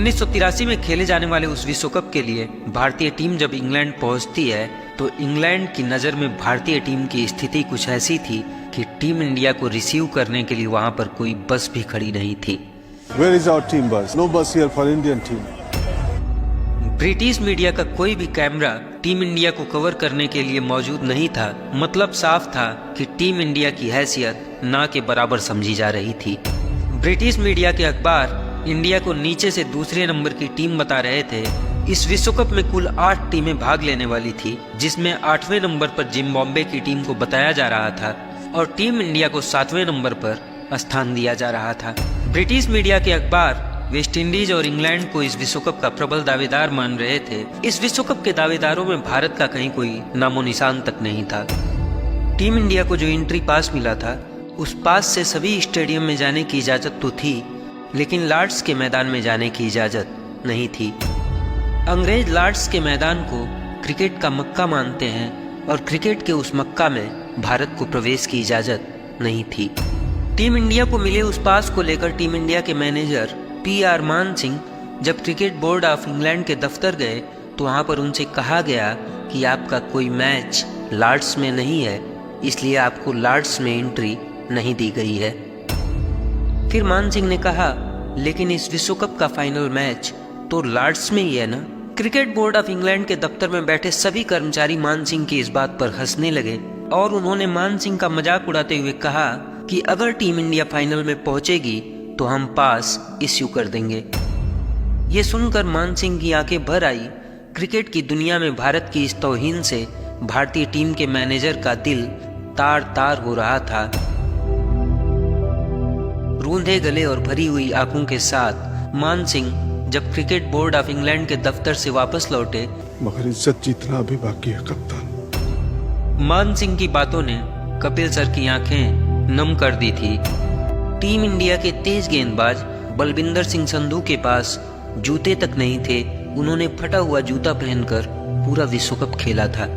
1983 में खेले जाने वाले उस विश्व कप के लिए भारतीय टीम जब इंग्लैंड पहुंचती है तो इंग्लैंड की नज़र में भारतीय टीम की स्थिति कुछ ऐसी थी कि टीम इंडिया को रिसीव करने के लिए वहां पर कोई बस भी खड़ी नहीं थी। Where is our team bus? No bus here for Indian team. British media का कोई भी कैमरा टीम इंडिया को कवर करने के लिए मौजूद नहीं था। मतलब साफ था कि टीम इंडिया की हैसियत ना के बराबर समझी जा रही थी। ब्रिटिश मीडिया के अखबार इंडिया को नीचे से दूसरे नंबर की टीम बता रहे थे। इस विश्व कप में कुल 8 टीमें भाग लेने वाली थी, जिसमें 8वें नंबर पर जिम्बाब्वे की टीम को बताया जा रहा था और टीम इंडिया को 7वें नंबर पर स्थान दिया जा रहा था। ब्रिटिश मीडिया के अखबार वेस्ट इंडीज और इंग्लैंड को इस विश्व कप का प्रबल दावेदार मान रहे थे। इस विश्व कप के दावेदारों में भारत का कहीं कोई नामो निशान तक नहीं था। टीम इंडिया को जो एंट्री पास मिला था, उस पास से सभी स्टेडियम में जाने की इजाजत तो थी, लेकिन लॉर्ड्स के मैदान में जाने की इजाजत नहीं थी। अंग्रेज लॉर्ड्स के मैदान को क्रिकेट का मक्का मानते हैं और क्रिकेट के उस मक्का में भारत को प्रवेश की इजाजत नहीं थी। टीम इंडिया को मिले उस पास को लेकर टीम इंडिया के मैनेजर PR मान सिंह जब क्रिकेट बोर्ड ऑफ इंग्लैंड के दफ्तर गए तो वहां पर उनसे कहा गया कि आपका कोई मैच लॉर्ड्स में नहीं है, इसलिए आपको लॉर्ड्स में एंट्री नहीं दी गई है। फिर मान सिंह ने कहा, लेकिन इस विश्व कप का फाइनल मैच तो लॉर्ड्स में ही है ना। क्रिकेट बोर्ड ऑफ इंग्लैंड के दफ्तर में बैठे सभी कर्मचारी मान सिंह की इस बात पर हंसने लगे और उन्होंने मान सिंह का मजाक उड़ाते हुए कहा कि अगर टीम इंडिया फाइनल में पहुंचेगी तो हम पास इश्यू कर देंगे। ये सुनकर मान सिंह की आंखें भर आई। क्रिकेट की दुनिया में भारत की इस तौहीन से भारतीय टीम के मैनेजर का दिल तार तार हो रहा था। रूंधे गले और भरी हुई आंखों के साथ मान सिंह जब क्रिकेट बोर्ड ऑफ इंग्लैंड के दफ्तर से वापस लौटे, मगर इज्जत जीतना अभी बाकी है कप्तान। मान सिंह की बातों ने कपिल सर की आंखें नम कर दी थी। टीम इंडिया के तेज गेंदबाज बलविंदर सिंह संधू के पास जूते तक नहीं थे। उन्होंने फटा हुआ जूता पहनकर पूरा विश्व कप खेला था।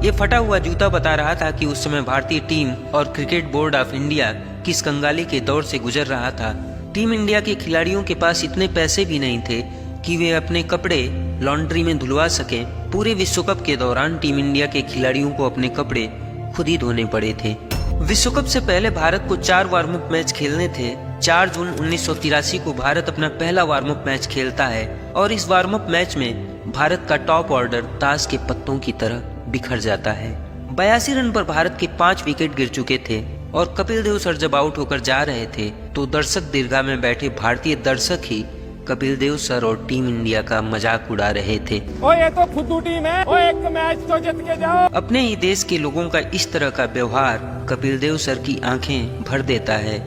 ये फटा हुआ जूता बता रहा था कि उस समय भारतीय टीम और क्रिकेट बोर्ड ऑफ इंडिया किस कंगाली के दौर से गुजर रहा था। टीम इंडिया के खिलाड़ियों के पास इतने पैसे भी नहीं थे कि वे अपने कपड़े लॉन्ड्री में धुलवा सकें। पूरे विश्व कप के दौरान टीम इंडिया के खिलाड़ियों को अपने कपड़े खुद ही धोने पड़े थे। विश्व कप से पहले भारत को 4 वार्म अप मैच खेलने थे। 4 जून 1983 को भारत अपना पहला वार्म अप मैच खेलता है और इस वार्म अप मैच में भारत का टॉप ऑर्डर ताश के पत्तों की तरह बिखर जाता है। 82 रन पर भारत के 5 विकेट गिर चुके थे और कपिल देव सर जब आउट होकर जा रहे थे तो दर्शक दीर्घा में बैठे भारतीय दर्शक ही कपिल देव सर और टीम इंडिया का मजाक उड़ा रहे थे। ओ ये तो फुद्दू टीम है, ओ एक मैच तो जीत के जाओ। अपने ही देश के लोगों का इस तरह का व्यवहार कपिल देव सर की आंखें भर देता है।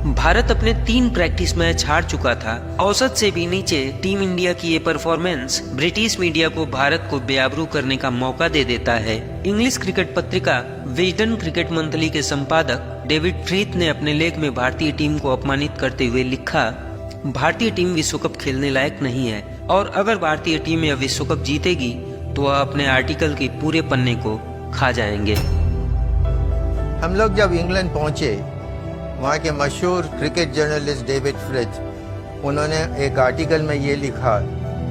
भारत अपने 3 प्रैक्टिस मैच हार चुका था। औसत से भी नीचे टीम इंडिया की ये परफॉर्मेंस ब्रिटिश मीडिया को भारत को बेआबरू करने का मौका दे देता है। इंग्लिश क्रिकेट पत्रिका विजडन क्रिकेट मंथली के संपादक डेविड फ्रीथ ने अपने लेख में भारतीय टीम को अपमानित करते हुए लिखा, भारतीय टीम विश्व कप खेलने लायक नहीं है और अगर भारतीय टीम यह विश्व कप जीतेगी तो वह अपने आर्टिकल के पूरे पन्ने को खा जाएंगे। हम लोग जब इंग्लैंड पहुंचे, वहाँ के मशहूर क्रिकेट जर्नलिस्ट डेविड फ्रिथ, उन्होंने एक आर्टिकल में ये लिखा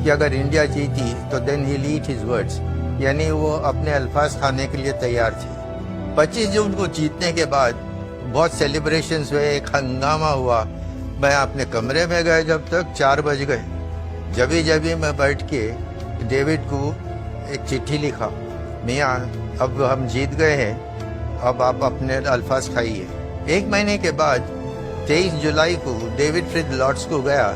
कि अगर इंडिया जीती तो then he eat his words, यानी वो अपने अल्फाज खाने के लिए तैयार थे। 25 जून को जीतने के बाद बहुत सेलिब्रेशंस हुए, एक हंगामा हुआ। मैं अपने कमरे में गए जब तक 4 बज गए। जब मैं बैठ के डेविड को एक चिट्ठी लिखा, मियाँ अब हम जीत गए हैं, अब आप अपने अल्फाज खाइए। 1 महीने के बाद 23 जुलाई को डेविड फ्रिथ लॉर्ड्स को गया।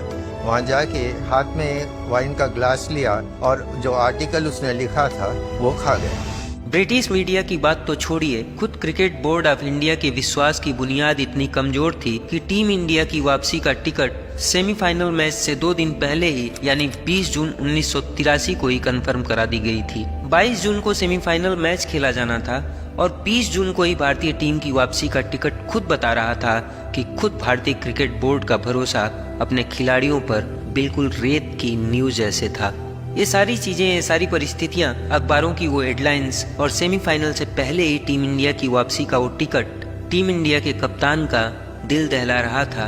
वहाँ जाके हाथ में वाइन का ग्लास लिया और जो आर्टिकल उसने लिखा था वो खा गया। ब्रिटिश मीडिया की बात तो छोड़िए, खुद क्रिकेट बोर्ड ऑफ इंडिया के विश्वास की बुनियाद इतनी कमजोर थी कि टीम इंडिया की वापसी का टिकट सेमीफाइनल मैच से 2 दिन पहले ही यानी 20 जून 1983 को ही कंफर्म करा दी गई थी। 22 जून को सेमीफाइनल मैच खेला जाना था और 20 जून को ही भारतीय टीम की वापसी का टिकट खुद बता रहा था कि खुद भारतीय क्रिकेट बोर्ड का भरोसा अपने खिलाड़ियों पर बिल्कुल रेत की नींव जैसे था। ये सारी चीजें, ये सारी परिस्थितियां, अखबारों की वो हेडलाइंस और सेमीफाइनल से पहले ही टीम इंडिया की वापसी का वो टिकट टीम इंडिया के कप्तान का दिल दहला रहा था।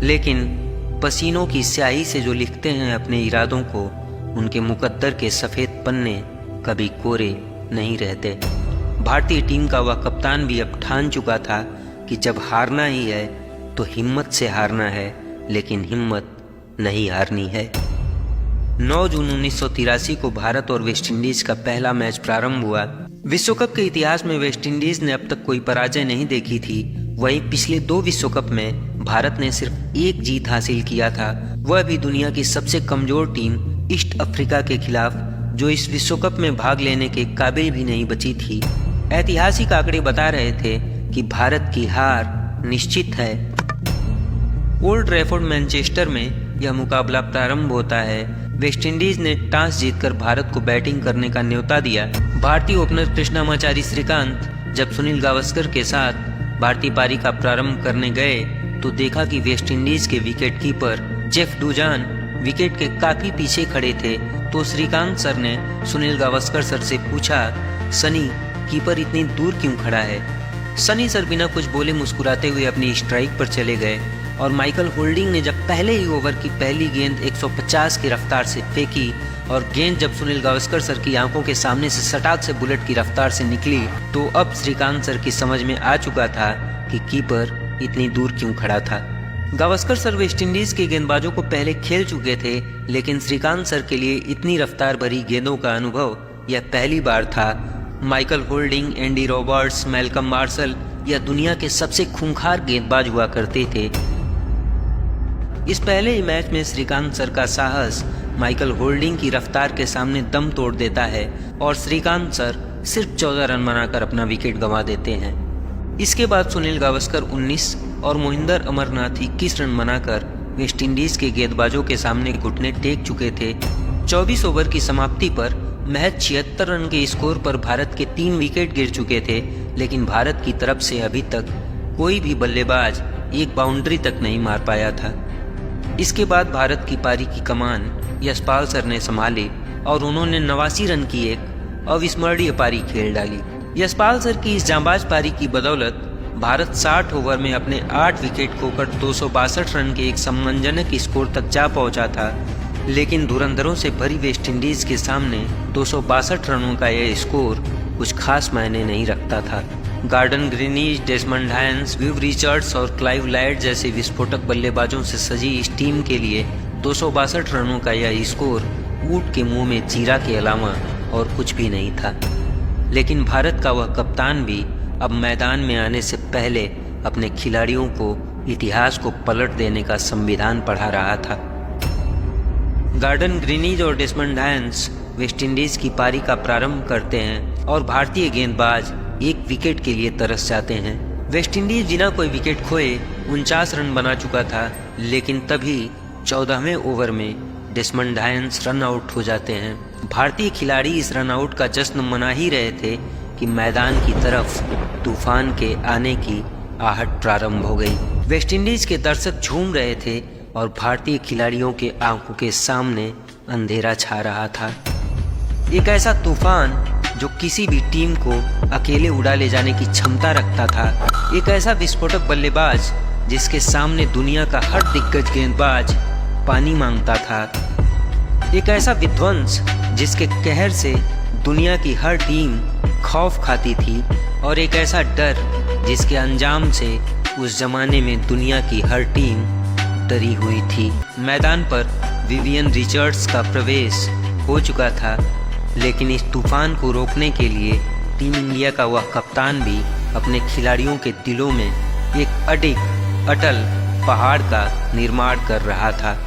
लेकिन पसीनों की स्याही से जो लिखते हैं अपने इरादों को, उनके मुकद्दर के सफ़ेद पन्ने कभी कोरे नहीं रहते। भारतीय टीम का वह कप्तान भी अब ठान चुका था कि जब हारना ही है तो हिम्मत से हारना है, लेकिन हिम्मत नहीं हारनी है। 9 जून 1983 को भारत और वेस्टइंडीज का पहला मैच प्रारंभ हुआ। विश्व कप के इतिहास में वेस्टइंडीज ने अब तक कोई पराजय नहीं देखी थी। वहीं पिछले 2 विश्व कप में भारत ने सिर्फ 1 जीत हासिल किया था, वह भी दुनिया की सबसे कमजोर टीम ईस्ट अफ्रीका के खिलाफ, जो इस विश्व कप में भाग लेने के काबिल भी नहीं बची थी। ऐतिहासिक आंकड़े बता रहे थे कि भारत की हार निश्चित है। ओल्ड ट्रैफोर्ड मैनचेस्टर में यह मुकाबला प्रारंभ होता है। वेस्टइंडीज ने टॉस जीतकर भारत को बैटिंग करने का न्योता दिया। भारतीय ओपनर कृष्णामाचारी श्रीकांत जब सुनील गावस्कर के साथ भारतीय पारी का प्रारंभ करने गए तो देखा कि वेस्टइंडीज के विकेट कीपर जेफ डुजान विकेट के काफी पीछे खड़े थे। तो श्रीकांत सर ने सुनील गावस्कर सर से पूछा, सनी, कीपर इतनी दूर क्यों खड़ा है? सनी सर बिना कुछ बोले मुस्कुराते हुए अपनी स्ट्राइक पर चले गए और माइकल होल्डिंग ने जब पहले ही ओवर की पहली गेंद 150 की रफ्तार से फेंकी और गेंद जब सुनील गावस्कर सर की आंखों के सामने से सटाक से बुलेट की रफ्तार से निकली, तो अब श्रीकांत सर की समझ में आ चुका था कि कीपर इतनी दूर क्यों खड़ा था। गावस्कर सर वेस्टइंडीज के गेंदबाजों को पहले खेल चुके थे, लेकिन श्रीकांत सर के लिए इतनी रफ्तार भरी गेंदों का अनुभव यह पहली बार था। Michael holding, Andy Roberts, Malcolm martial यह दुनिया के सबसे खूंखार गेंदबाज हुआ करते थे। इस पहले ही मैच में श्रीकांत सर का साहस माइकल होल्डिंग की रफ्तार के सामने दम तोड़ देता है और श्रीकांत सर सिर्फ 14 रन बनाकर अपना विकेट गंवा देते हैं। इसके बाद सुनील गावस्कर 19 और मोहिंदर अमरनाथ 21 रन बनाकर वेस्टइंडीज के गेंदबाजों के सामने घुटने टेक चुके थे। 24 ओवर की समाप्ति पर महज 76 रन के स्कोर पर भारत के 3 विकेट गिर चुके थे, लेकिन भारत की तरफ से अभी तक कोई भी बल्लेबाज एक बाउंड्री तक नहीं मार पाया था। इसके बाद भारत की पारी की कमान यशपाल सर ने संभाली और उन्होंने 89 रन की एक अविस्मरणीय पारी खेल डाली। यशपाल सर की इस जांबाज पारी की बदौलत भारत 60 ओवर में अपने 8 विकेट खोकर 262 रन के एक सम्मानजनक स्कोर तक जा पहुंचा था, लेकिन धुरंधरों से भरी वेस्टइंडीज के सामने 262 रनों का यह स्कोर कुछ खास मायने नहीं रखता था। Gordon Greenidge, Desmond Haynes, Viv Richards और क्लाइव लाइट जैसे विस्फोटक बल्लेबाजों से सजी इस टीम के लिए 262 रनों का यह स्कोर ऊंट के मुंह में जीरा के अलावा और कुछ भी नहीं था। लेकिन भारत का वह कप्तान भी अब मैदान में आने से पहले अपने खिलाड़ियों को इतिहास को पलट देने का संविधान पढ़ा रहा था। गार्डन ग्रीनिज और डेसमंड हायंस वेस्टइंडीज की पारी का प्रारंभ करते हैं और भारतीय गेंदबाज एक विकेट के लिए तरस जाते हैं। वेस्टइंडीज बिना कोई विकेट खोए 49 रन बना चुका था, लेकिन तभी 14वें ओवर में डेसमंड हायंस रन आउट हो जाते हैं। भारतीय खिलाड़ी इस रन आउट का जश्न मना ही रहे थे कि मैदान की तरफ तूफान के आने की आहट प्रारंभ हो गई। वेस्टइंडीज के दर्शक झूम रहे थे और भारतीय खिलाड़ियों के आंखों के सामने अंधेरा छा रहा था। एक ऐसा तूफान जो किसी भी टीम को अकेले उड़ा ले जाने की क्षमता रखता था। एक ऐसा विस्फोटक बल्लेबाज जिसके सामने दुनिया का हर दिग्गज गेंदबाज पानी मांगता था। एक ऐसा विध्वंस जिसके कहर से दुनिया की हर टीम खौफ खाती थी, और एक ऐसा डर जिसके अंजाम से उस जमाने में दुनिया की हर टीम डरी हुई थी। मैदान पर विवियन रिचर्ड्स का प्रवेश हो चुका था, लेकिन इस तूफान को रोकने के लिए टीम इंडिया का वह कप्तान भी अपने खिलाड़ियों के दिलों में एक अटल पहाड़ का निर्माण कर रहा था।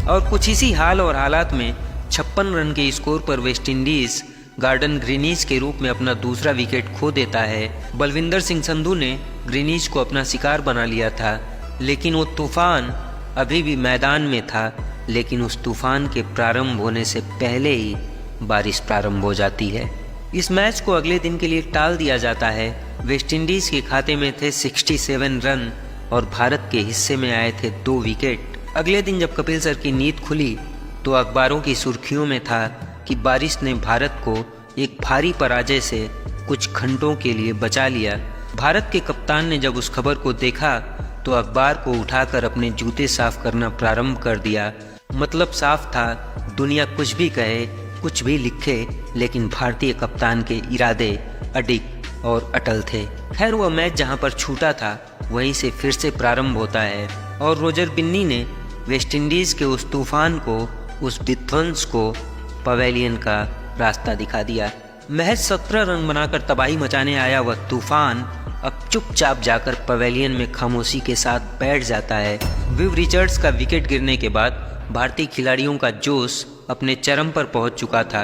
और कुछ इसी हाल और हालात में 56 रन के स्कोर पर वेस्टइंडीज गार्डन ग्रीनिज के रूप में अपना दूसरा विकेट खो देता है। बलविंदर सिंह संधू ने ग्रीनिज को अपना शिकार बना लिया था, लेकिन वो तूफान अभी भी मैदान में था। लेकिन उस तूफान के प्रारंभ होने से पहले ही बारिश प्रारंभ हो जाती है। इस मैच को अगले दिन के लिए टाल दिया जाता है। वेस्टइंडीज के खाते में थे 67 रन और भारत के हिस्से में आए थे 2 विकेट। अगले दिन जब कपिल सर की नींद खुली तो अखबारों की सुर्खियों में था कि बारिश ने भारत को एक भारी पराजय से कुछ घंटों के लिए बचा लिया। भारत के कप्तान ने जब उस खबर को देखा तो अखबार को उठाकर अपने जूते साफ करना प्रारंभ कर दिया। मतलब साफ था, दुनिया कुछ भी कहे, कुछ भी लिखे, लेकिन भारतीय कप्तान के इरादे अडिग और अटल थे। खैर, वह मैच जहां पर छूटा था वहीं से फिर से प्रारंभ होता है और रोजर बिन्नी ने वेस्टइंडीज के उस तूफान को, उस विध्वंस को पवेलियन का रास्ता दिखा दिया। महज 17 रन बनाकर तबाही मचाने आया वह तूफान अब चुपचाप जाकर पवेलियन में खामोशी के साथ बैठ जाता है। विव रिचर्ड्स का विकेट गिरने के बाद भारतीय खिलाड़ियों का जोश अपने चरम पर पहुंच चुका था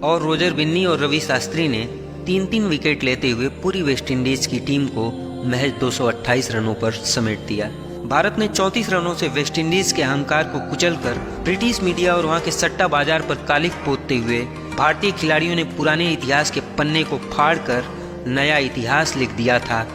और रोजर बिन्नी और रवि शास्त्री ने 3-3 विकेट लेते हुए पूरी वेस्टइंडीज की टीम को महज 228 रनों पर समेट दिया। भारत ने 34 रनों से वेस्टइंडीज के अहंकार को कुचलकर ब्रिटिश मीडिया और वहां के सट्टा बाजार पर कालिख पोतते हुए भारतीय खिलाड़ियों ने पुराने इतिहास के पन्ने को फाड़कर नया इतिहास लिख दिया था।